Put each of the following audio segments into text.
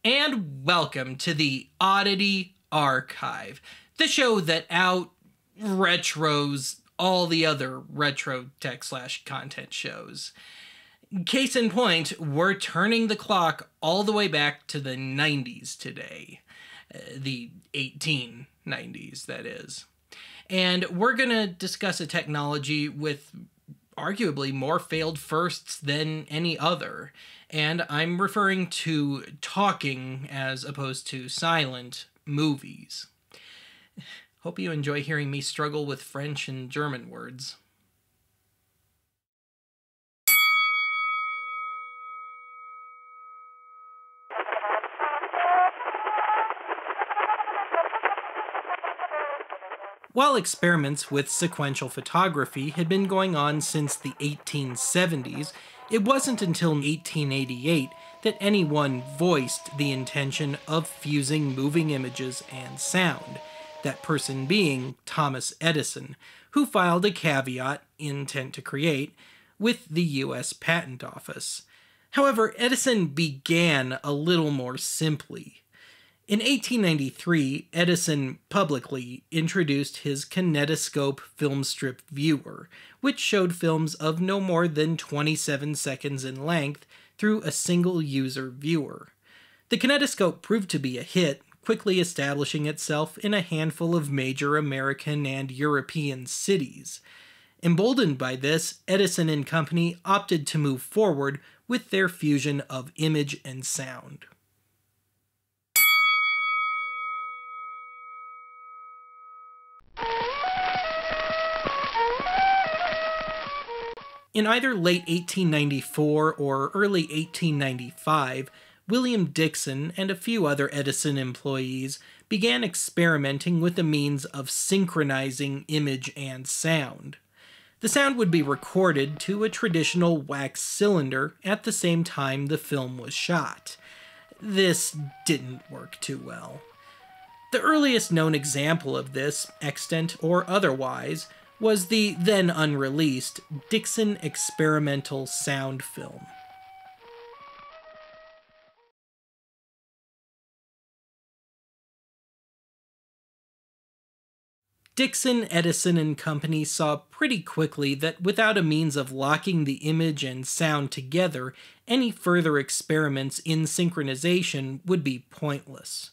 And welcome to the Oddity Archive, the show that out-retros all the other retro tech/content shows. Case in point, we're turning the clock all the way back to the 90s today. The 1890s, that is. And we're going to discuss a technology with arguably more failed firsts than any other. And I'm referring to talking as opposed to silent movies. Hope you enjoy hearing me struggle with French and German words. While experiments with sequential photography had been going on since the 1870s, it wasn't until 1888 that anyone voiced the intention of fusing moving images and sound, that person being Thomas Edison, who filed a caveat, intent to create, with the US Patent Office. However, Edison began a little more simply. In 1893, Edison publicly introduced his KINETOSCOPE film strip viewer, which showed films of no more than 27 seconds in length through a single user viewer. The KINETOSCOPE proved to be a hit, quickly establishing itself in a handful of major American and European cities. Emboldened by this, Edison and Company opted to move forward with their fusion of image and sound. In either late 1894 or early 1895, William Dickson and a few other Edison employees began experimenting with the means of synchronizing image and sound. The sound would be recorded to a traditional wax cylinder at the same time the film was shot. This didn't work too well. The earliest known example of this, extant or otherwise, was the then unreleased Dickson experimental sound film. Dickson, Edison, and Company saw pretty quickly that without a means of locking the image and sound together, any further experiments in synchronization would be pointless.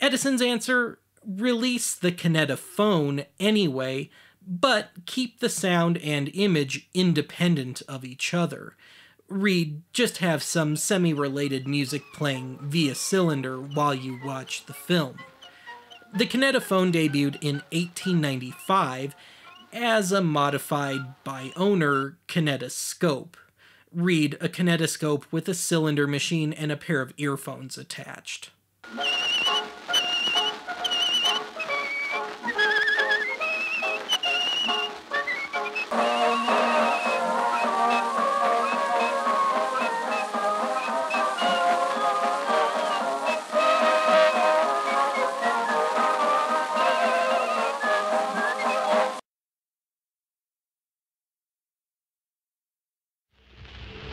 Edison's answer? Release the KINETOPHONE anyway, but keep the sound and image independent of each other. Just have some semi-related music playing via cylinder while you watch the film. The KINETOPHONE debuted in 1895 as a modified by-owner kinetoscope. A kinetoscope with a cylinder machine and a pair of earphones attached.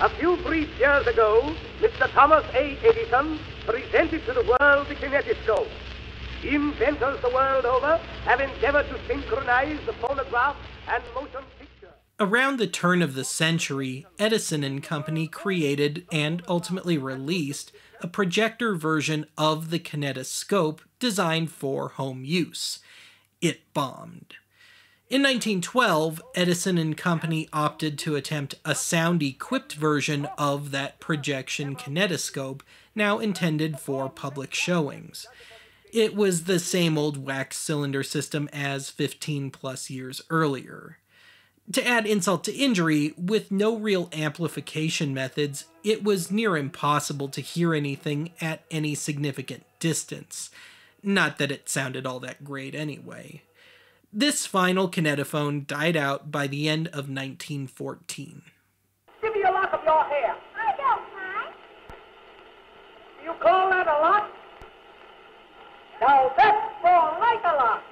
A few brief years ago, Mr. Thomas A. Edison presented to the world the kinetoscope. Inventors the world over have endeavored to synchronize the phonograph and motion picture. Around the turn of the century, Edison and Company created and ultimately released a projector version of the kinetoscope designed for home use. It bombed. In 1912, Edison and Company opted to attempt a sound-equipped version of that projection kinetoscope, now intended for public showings. It was the same old wax cylinder system as 15 plus years earlier. To add insult to injury, with no real amplification methods, it was near impossible to hear anything at any significant distance. Not that it sounded all that great anyway. This final kinetophone died out by the end of 1914. Give me a lock of your hair. I don't mind. You call that a lock? Now that's more like a lock.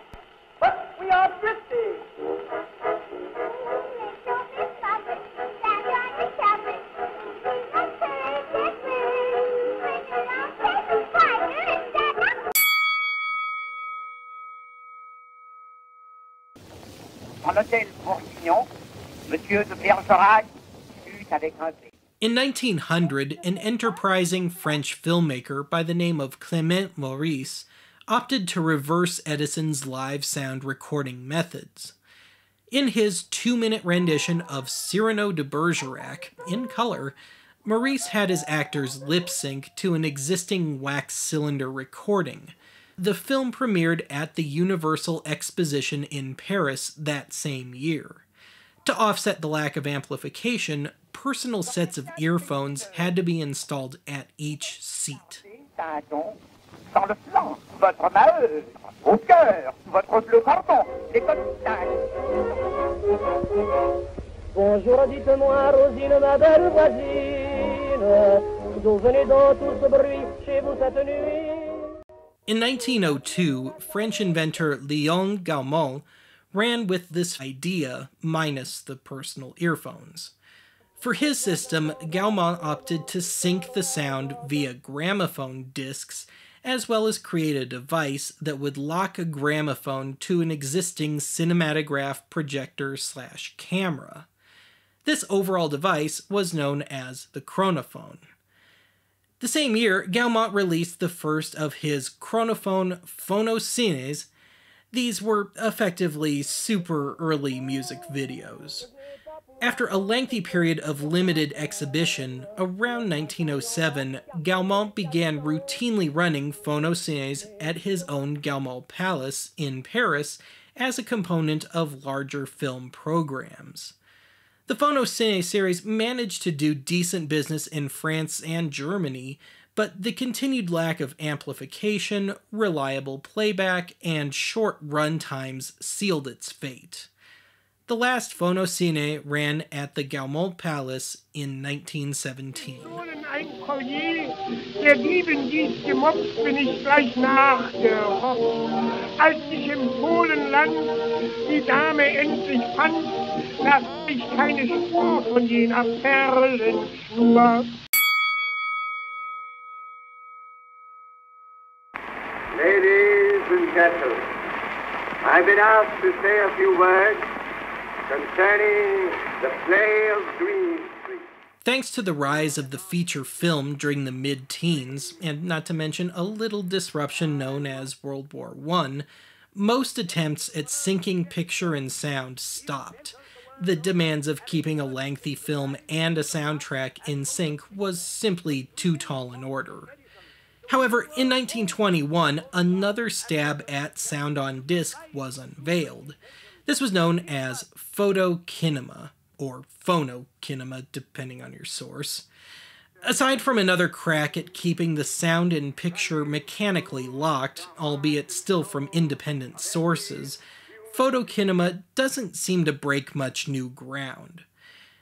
But we are 50. En hôtel Bourguignon, Monsieur de Bergerac fut avec un thé. In 1900, an enterprising French filmmaker by the name of Clément Maurice opted to reverse Edison's live sound recording methods. In his 2-minute rendition of Cyrano de Bergerac, in color, Maurice had his actors lip-sync to an existing wax cylinder recording. The film premiered at the Universal Exposition in Paris that same year. To offset the lack of amplification, personal sets of earphones had to be installed at each seat. Sans le flanc, votre maheu, au cœur, votre bleu cordon, les coquilles. Bonjour, dites-moi, Rosine, ma belle voisine, d'où venez donc tout ce bruit chez vous cette nuit? In 1902, French inventor Léon Gaumont ran with this idea minus the personal earphones. For his system, Gaumont opted to sync the sound via gramophone discs, as well as create a device that would lock a gramophone to an existing cinematograph projector/camera. This overall device was known as the CHRONOPHONE. The same year, Gaumont released the first of his CHRONOPHONE PHONOSCènes. These were effectively super early music videos. After a lengthy period of limited exhibition, around 1907, Gaumont began routinely running PHONOSCènes at his own Gaumont Palace in Paris as a component of larger film programs. The PHONOSCène series managed to do decent business in France and Germany, but the continued lack of amplification, reliable playback, and short run times sealed its fate. The last PHONOSCène ran at the Gaumont Palace in 1917. Ein Collier, der Dieben dies gemobbt, bin ich gleich nachgehofft. Als ich im Polenland die Dame endlich fand, las ich keine Spur von jener Perlenschnur. Ladies and gentlemen, I've been asked to say a few words concerning the play of Green Street. Thanks to the rise of the feature film during the mid-teens, and not to mention a little disruption known as World War I, most attempts at syncing picture and sound stopped. The demands of keeping a lengthy film and a soundtrack in sync was simply too tall an order. However, in 1921, another stab at sound on disc was unveiled. This was known as PHOTOKINEMA, or PHONOKINEMA, depending on your source. Aside from another crack at keeping the sound and picture mechanically locked, albeit still from independent sources, PHOTOKINEMA doesn't seem to break much new ground.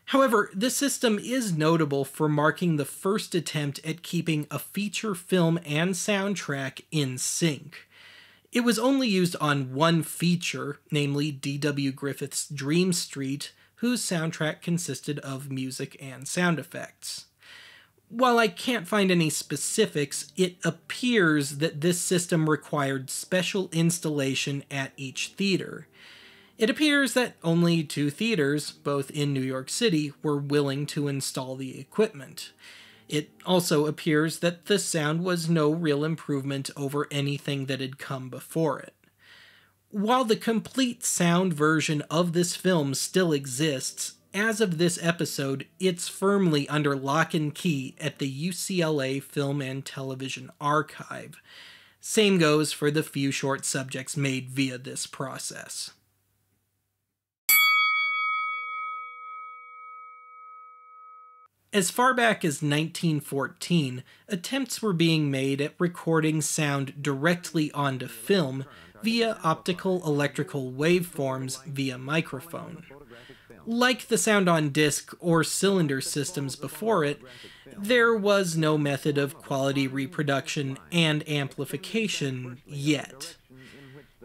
However, this system is notable for marking the first attempt at keeping a feature film and soundtrack in sync. It was only used on one feature, namely D.W. Griffith's Dream Street, whose soundtrack consisted of music and sound effects. While I can't find any specifics, it appears that this system required special installation at each theater. It appears that only 2 theaters, both in New York City, were willing to install the equipment. It also appears that the sound was no real improvement over anything that had come before it. While the complete sound version of this film still exists, as of this episode, it's firmly under lock and key at the UCLA Film and Television Archive. Same goes for the few short subjects made via this process. As far back as 1914, attempts were being made at recording sound directly onto film via optical electrical waveforms via microphone. Like the sound on disc or cylinder systems before it, there was no method of quality reproduction and amplification yet.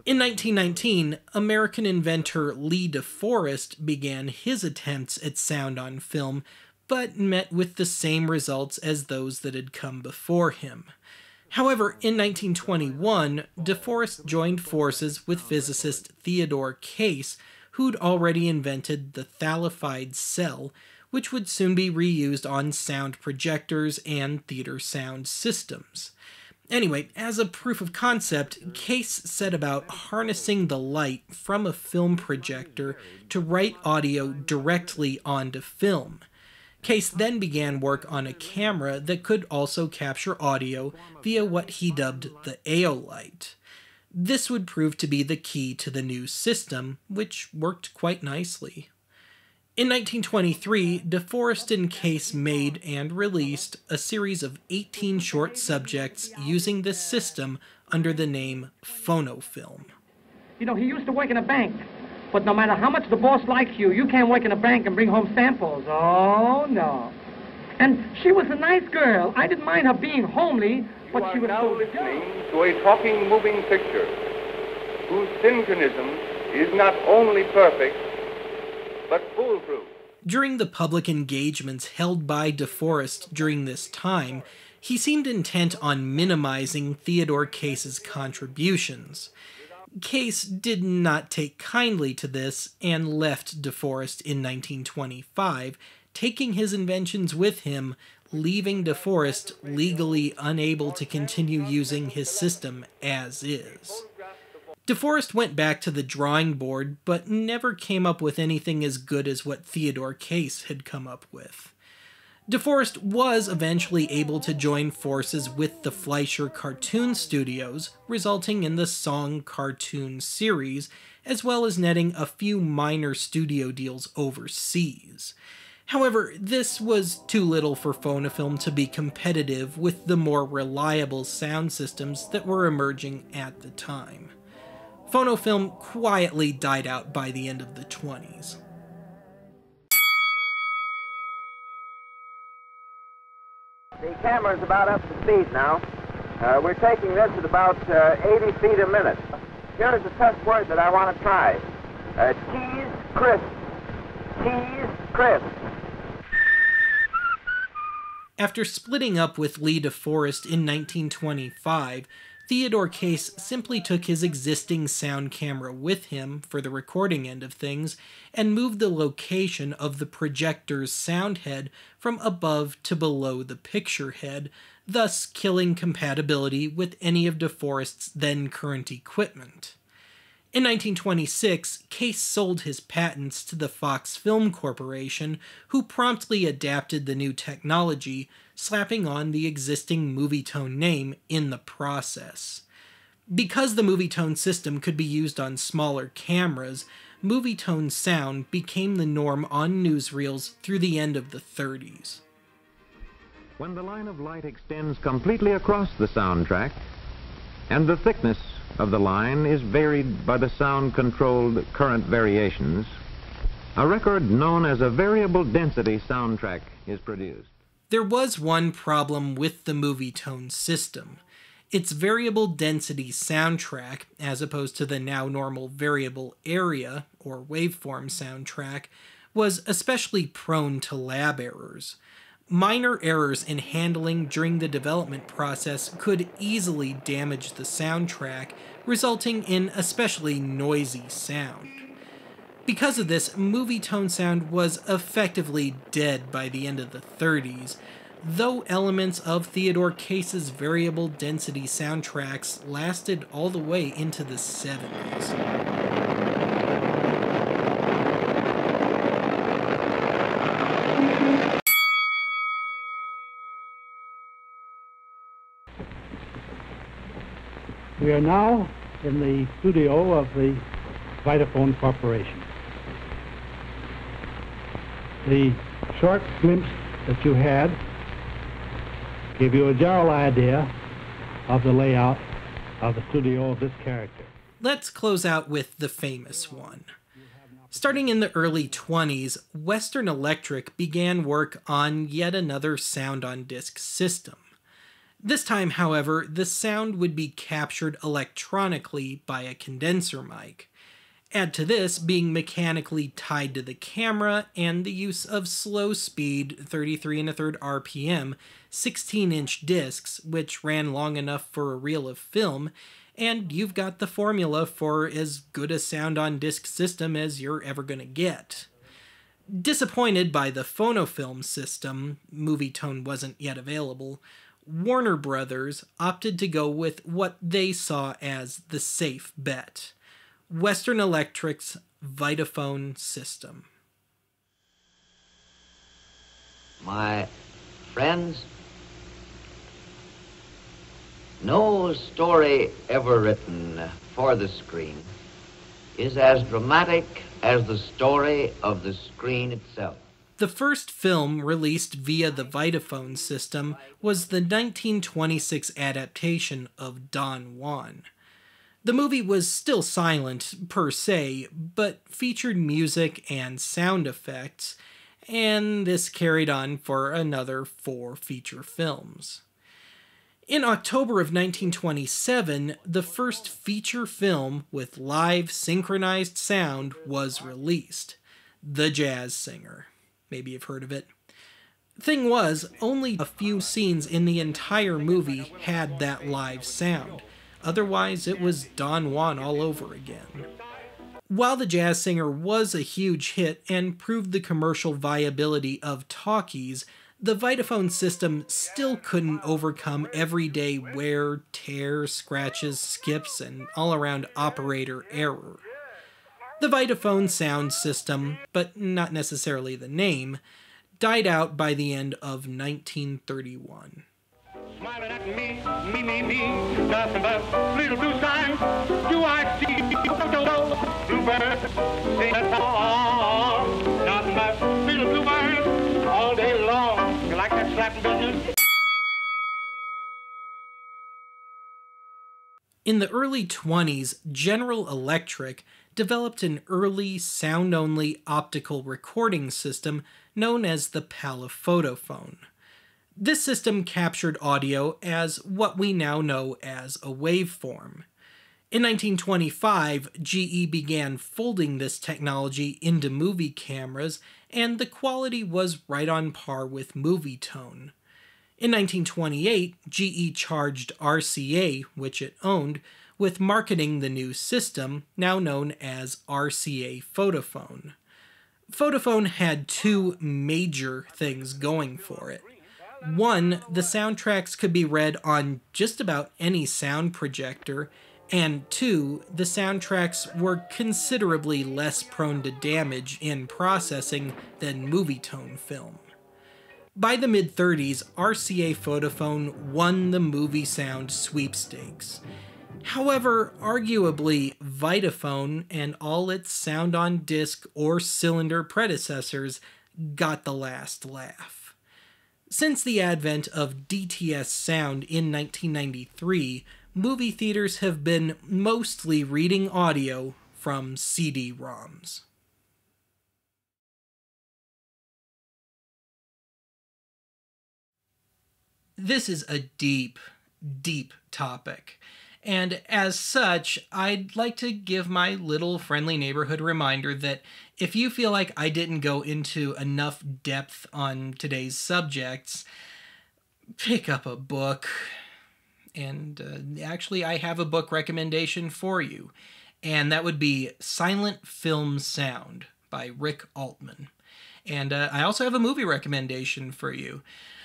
In 1919, American inventor Lee DeForest began his attempts at sound on film, but met with the same results as those that had come before him. However, in 1921, DeForest joined forces with physicist Theodore Case, who'd already invented the thalified cell, which would soon be reused on sound projectors and theater sound systems. Anyway, as a proof of concept, Case set about harnessing the light from a film projector to write audio directly onto film. Case then began work on a camera that could also capture audio via what he dubbed the aeolite. This would prove to be the key to the new system, which worked quite nicely. In 1923, DeForest and Case made and released a series of 18 short subjects using this system under the name PHONOFILM. You know, he used to work in a bank, but no matter how much the boss likes you, you can't work in a bank and bring home samples. Oh, no. And she was a nice girl. I didn't mind her being homely, but she was now so listening to a talking moving picture whose synchronism is not only perfect, but foolproof. During the public engagements held by DeForest during this time, he seemed intent on minimizing Theodore Case's contributions. Case did not take kindly to this and left DeForest in 1925, taking his inventions with him, leaving DeForest legally unable to continue using his system as is. DeForest went back to the drawing board, but never came up with anything as good as what Theodore Case had come up with. DeForest was eventually able to join forces with the Fleischer Cartoon Studios, resulting in the Song cartoon series, as well as netting a few minor studio deals overseas. However, this was too little for PHONOFILM to be competitive with the more reliable sound systems that were emerging at the time. PHONOFILM quietly died out by the end of the 20s. The camera's about up to speed now. We're taking this at about 80 feet a minute. Here's a test word that I want to try. Cheese crisp. Cheese crisp. After splitting up with Lee DeForest in 1925, Theodore Case simply took his existing sound camera with him for the recording end of things and moved the location of the projector's sound head from above to below the picture head, thus killing compatibility with any of DeForest's then current equipment. In 1926, Case sold his patents to the Fox Film Corporation, who promptly adapted the new technology, slapping on the existing MOVIETONE name in the process. Because the MOVIETONE system could be used on smaller cameras, MOVIETONE sound became the norm on newsreels through the end of the 30s. When the line of light extends completely across the soundtrack, and the thickness of the line is varied by the sound-controlled current variations, a record known as a variable density soundtrack is produced. There was one problem with the MOVIETONE system. Its variable density soundtrack, as opposed to the now normal variable area, or waveform soundtrack, was especially prone to lab errors. Minor errors in handling during the development process could easily damage the soundtrack, resulting in especially noisy sound. Because of this, MOVIETONE sound was effectively dead by the end of the 30s, though elements of Theodore Case's variable density soundtracks lasted all the way into the 70s. We are now in the studio of the Vitaphone Corporation. The short glimpse that you had give you a general idea of the layout of the studio of this character. Let's close out with the famous one. Starting in the early 20s, Western Electric began work on yet another sound-on-disc system. This time, however, the sound would be captured electronically by a condenser mic. Add to this being mechanically tied to the camera and the use of slow-speed 33 1/3 RPM 16-inch discs, which ran long enough for a reel of film, and you've got the formula for as good a sound-on-disc system as you're ever going to get. Disappointed by the PHONOFILM system, MOVIETONE wasn't yet available, Warner Brothers opted to go with what they saw as the safe bet: Western Electric's Vitaphone system. My friends, no story ever written for the screen is as dramatic as the story of the screen itself. The first film released via the Vitaphone system was the 1926 adaptation of Don Juan. The movie was still silent, per se, but featured music and sound effects, and this carried on for another 4 feature films. In October of 1927, the first feature film with live synchronized sound was released, The Jazz Singer. Maybe you've heard of it. Thing was, only a few scenes in the entire movie had that live sound. Otherwise, it was Don Juan all over again. While The Jazz Singer was a huge hit and proved the commercial viability of talkies, the Vitaphone system still couldn't overcome everyday wear, tear, scratches, skips, and all-around operator error. The Vitaphone sound system, but not necessarily the name, died out by the end of 1931. Smiling at me, nothing but little blue signs. Do I see bluebird sing a song? Nothing but little bluebird all day long. You like that slapping business? In the early 20s, General Electric developed an early sound-only optical recording system known as the Photophone. This system captured audio as what we now know as a waveform. In 1925, GE began folding this technology into movie cameras, and the quality was right on par with MOVIETONE. In 1928, GE charged RCA, which it owned, with marketing the new system, now known as RCA Photophone. Photophone had 2 major things going for it. One, the soundtracks could be read on just about any sound projector, and 2, the soundtracks were considerably less prone to damage in processing than MOVIETONE film. By the mid-30s, RCA Photophone won the movie sound sweepstakes. However, arguably, Vitaphone and all its sound-on-disc or cylinder predecessors got the last laugh. Since the advent of DTS sound in 1993, movie theaters have been mostly reading audio from CD-ROMs. This is a deep, deep topic, and as such, I'd like to give my little friendly neighborhood reminder that if you feel like I didn't go into enough depth on today's subjects, pick up a book. And actually, I have a book recommendation for you, and that would be Silent Film Sound by Rick Altman. And I also have a movie recommendation for you.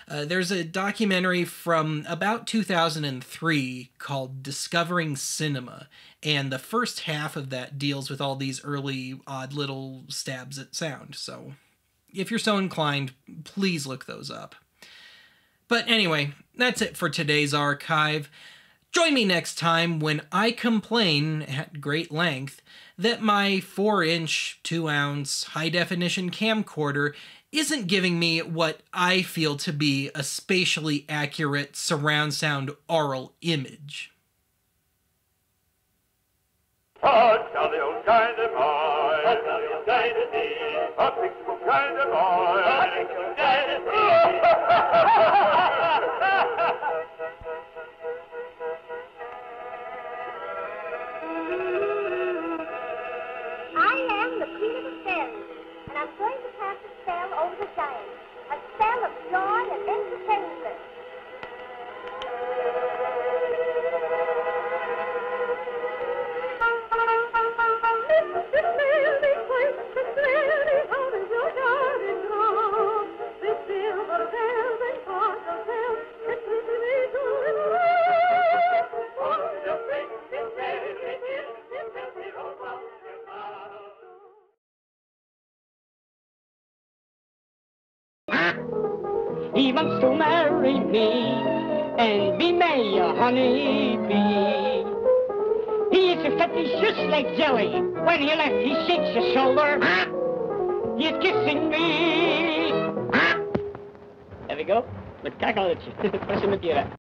There's a documentary from about 2003 called Discovering Cinema, and the first half of that deals with all these early odd little stabs at sound. So if you're so inclined, please look those up. But anyway, that's it for today's archive. Join me next time when I complain at great length that my 4-inch, 2-ounce, high-definition camcorder isn't giving me what I feel to be a spatially accurate surround sound aural image. Oh, jolly old kind of boy. Oh, jolly old kind of me. A peaceful kind of boy. A peaceful kind of me. I am the Queen of the Fairies, and I'm going to cast a spell over the giants. A spell of joy and entertainment. He wants to marry me and be my honeybee. He is a fetish just like jelly. When he left, he shakes his shoulder. He's kissing me. There we go. Met kakkeltje. Pas in mijn tira.